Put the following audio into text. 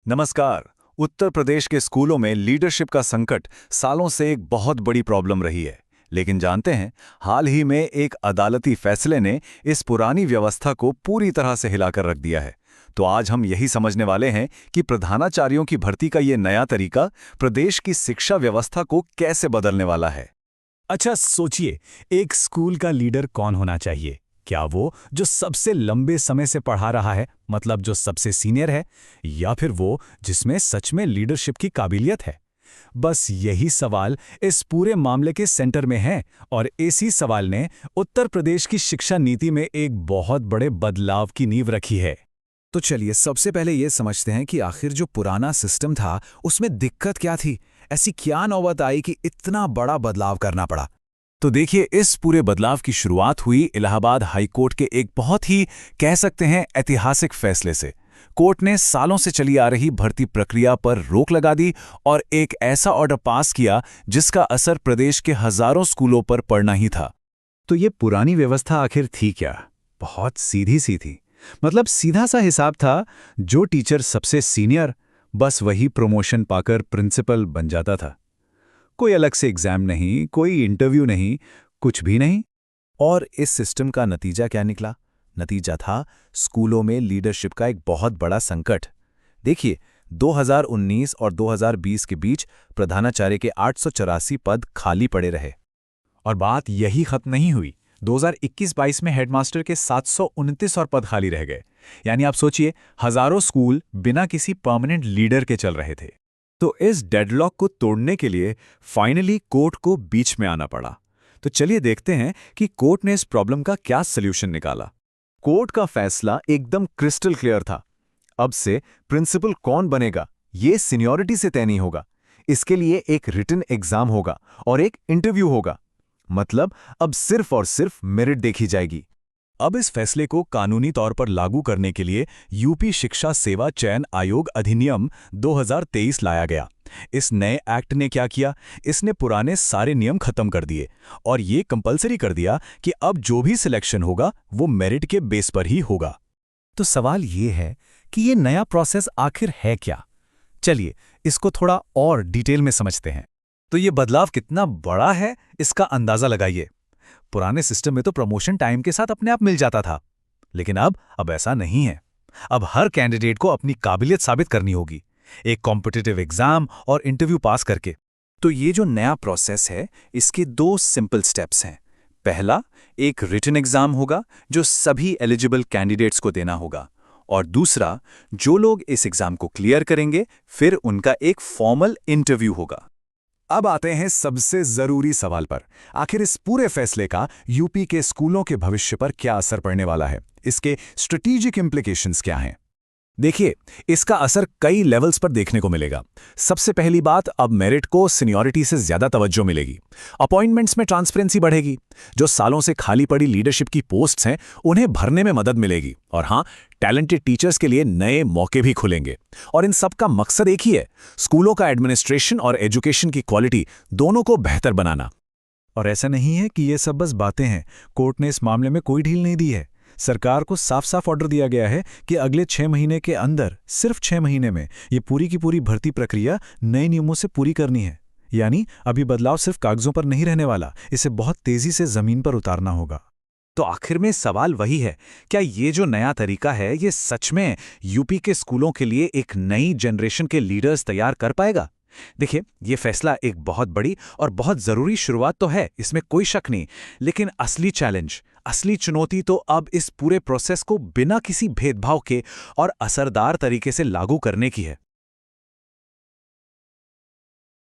नमस्कार। उत्तर प्रदेश के स्कूलों में लीडरशिप का संकट सालों से एक बहुत बड़ी प्रॉब्लम रही है। लेकिन जानते हैं, हाल ही में एक अदालती फैसले ने इस पुरानी व्यवस्था को पूरी तरह से हिलाकर रख दिया है। तो आज हम यही समझने वाले हैं कि प्रधानाचार्यों की भर्ती का ये नया तरीका प्रदेश की शिक्षा व्यवस्था को कैसे बदलने वाला है। अच्छा सोचिए, एक स्कूल का लीडर कौन होना चाहिए? क्या वो जो सबसे लंबे समय से पढ़ा रहा है, मतलब जो सबसे सीनियर है, या फिर वो जिसमें सच में लीडरशिप की काबिलियत है? बस यही सवाल इस पूरे मामले के सेंटर में है और इसी सवाल ने उत्तर प्रदेश की शिक्षा नीति में एक बहुत बड़े बदलाव की नींव रखी है। तो चलिए सबसे पहले ये समझते हैं कि आखिर जो पुराना सिस्टम था उसमें दिक्कत क्या थी। ऐसी क्या नौबत आई कि इतना बड़ा बदलाव करना पड़ा। तो देखिए, इस पूरे बदलाव की शुरुआत हुई इलाहाबाद हाई कोर्ट के एक बहुत ही कह सकते हैं ऐतिहासिक फैसले से। कोर्ट ने सालों से चली आ रही भर्ती प्रक्रिया पर रोक लगा दी और एक ऐसा ऑर्डर पास किया जिसका असर प्रदेश के हजारों स्कूलों पर पड़ना ही था। तो ये पुरानी व्यवस्था आखिर थी क्या? बहुत सीधी सी थी। मतलब सीधा सा हिसाब था, जो टीचर सबसे सीनियर, बस वही प्रमोशन पाकर प्रिंसिपल बन जाता था। कोई अलग से एग्जाम नहीं, कोई इंटरव्यू नहीं, कुछ भी नहीं। और इस सिस्टम का नतीजा क्या निकला? नतीजा था स्कूलों में लीडरशिप का एक बहुत बड़ा संकट। देखिए, 2019 और 2020 के बीच प्रधानाचार्य के 884 पद खाली पड़े रहे। और बात यही खत्म नहीं हुई। 2021-22 में हेडमास्टर के 729 और पद खाली रह गए। यानी आप सोचिए, हजारों स्कूल बिना किसी परमानेंट लीडर के चल रहे थे। तो इस डेडलॉक को तोड़ने के लिए फाइनली कोर्ट को बीच में आना पड़ा। तो चलिए देखते हैं कि कोर्ट ने इस प्रॉब्लम का क्या सल्यूशन निकाला। कोर्ट का फैसला एकदम क्रिस्टल क्लियर था। अब से प्रिंसिपल कौन बनेगा, ये सीनियरिटी से तय नहीं होगा। इसके लिए एक रिटन एग्जाम होगा और एक इंटरव्यू होगा। मतलब अब सिर्फ और सिर्फ मेरिट देखी जाएगी। अब इस फैसले को कानूनी तौर पर लागू करने के लिए यूपी शिक्षा सेवा चयन आयोग अधिनियम 2023 लाया गया। इस नए एक्ट ने क्या किया? इसने पुराने सारे नियम खत्म कर दिए और ये कंपलसरी कर दिया कि अब जो भी सिलेक्शन होगा वो मेरिट के बेस पर ही होगा। तो सवाल ये है कि ये नया प्रोसेस आखिर है क्या? चलिए इसको थोड़ा और डिटेल में समझते हैं। तो ये बदलाव कितना बड़ा है, इसका अंदाजा लगाइए। पुराने सिस्टम में तो प्रमोशन टाइम के साथ अपने आप मिल जाता था, लेकिन अब ऐसा नहीं है। अब हर कैंडिडेट को अपनी काबिलियत साबित करनी होगी, एक कॉम्पिटिटिव एग्जाम और इंटरव्यू पास करके। तो ये जो नया प्रोसेस है, इसके दो सिंपल स्टेप्स हैं। पहला, एक रिटन एग्जाम होगा जो सभी एलिजिबल कैंडिडेट्स को देना होगा, और दूसरा, जो लोग इस एग्जाम को क्लियर करेंगे फिर उनका एक फॉर्मल इंटरव्यू होगा। अब आते हैं सबसे जरूरी सवाल पर। आखिर इस पूरे फैसले का यूपी के स्कूलों के भविष्य पर क्या असर पड़ने वाला है? इसके स्ट्रेटेजिक इम्प्लीकेशंस क्या हैं? देखिए, इसका असर कई लेवल्स पर देखने को मिलेगा। सबसे पहली बात, अब मेरिट को सीनियरिटी से ज्यादा तवज्जो मिलेगी। अपॉइंटमेंट्स में ट्रांसपेरेंसी बढ़ेगी। जो सालों से खाली पड़ी लीडरशिप की पोस्ट्स हैं, उन्हें भरने में मदद मिलेगी। और हाँ, टैलेंटेड टीचर्स के लिए नए मौके भी खुलेंगे। और इन सब का मकसद एक ही है, स्कूलों का एडमिनिस्ट्रेशन और एजुकेशन की क्वालिटी दोनों को बेहतर बनाना। और ऐसा नहीं है कि ये सब बस बातें हैं। कोर्ट ने इस मामले में कोई ढील नहीं दी है। सरकार को साफ साफ ऑर्डर दिया गया है कि अगले 6 महीने के अंदर, सिर्फ 6 महीने में, ये पूरी की पूरी भर्ती प्रक्रिया नए नियमों से पूरी करनी है। यानी अभी बदलाव सिर्फ कागजों पर नहीं रहने वाला, इसे बहुत तेजी से जमीन पर उतारना होगा। तो आखिर में सवाल वही है, क्या ये जो नया तरीका है ये सच में यूपी के स्कूलों के लिए एक नई जनरेशन के लीडर्स तैयार कर पाएगा? देखिए, ये फैसला एक बहुत बड़ी और बहुत जरूरी शुरुआत तो है, इसमें कोई शक नहीं। लेकिन असली चैलेंज, असली चुनौती तो अब इस पूरे प्रोसेस को बिना किसी भेदभाव के और असरदार तरीके से लागू करने की है।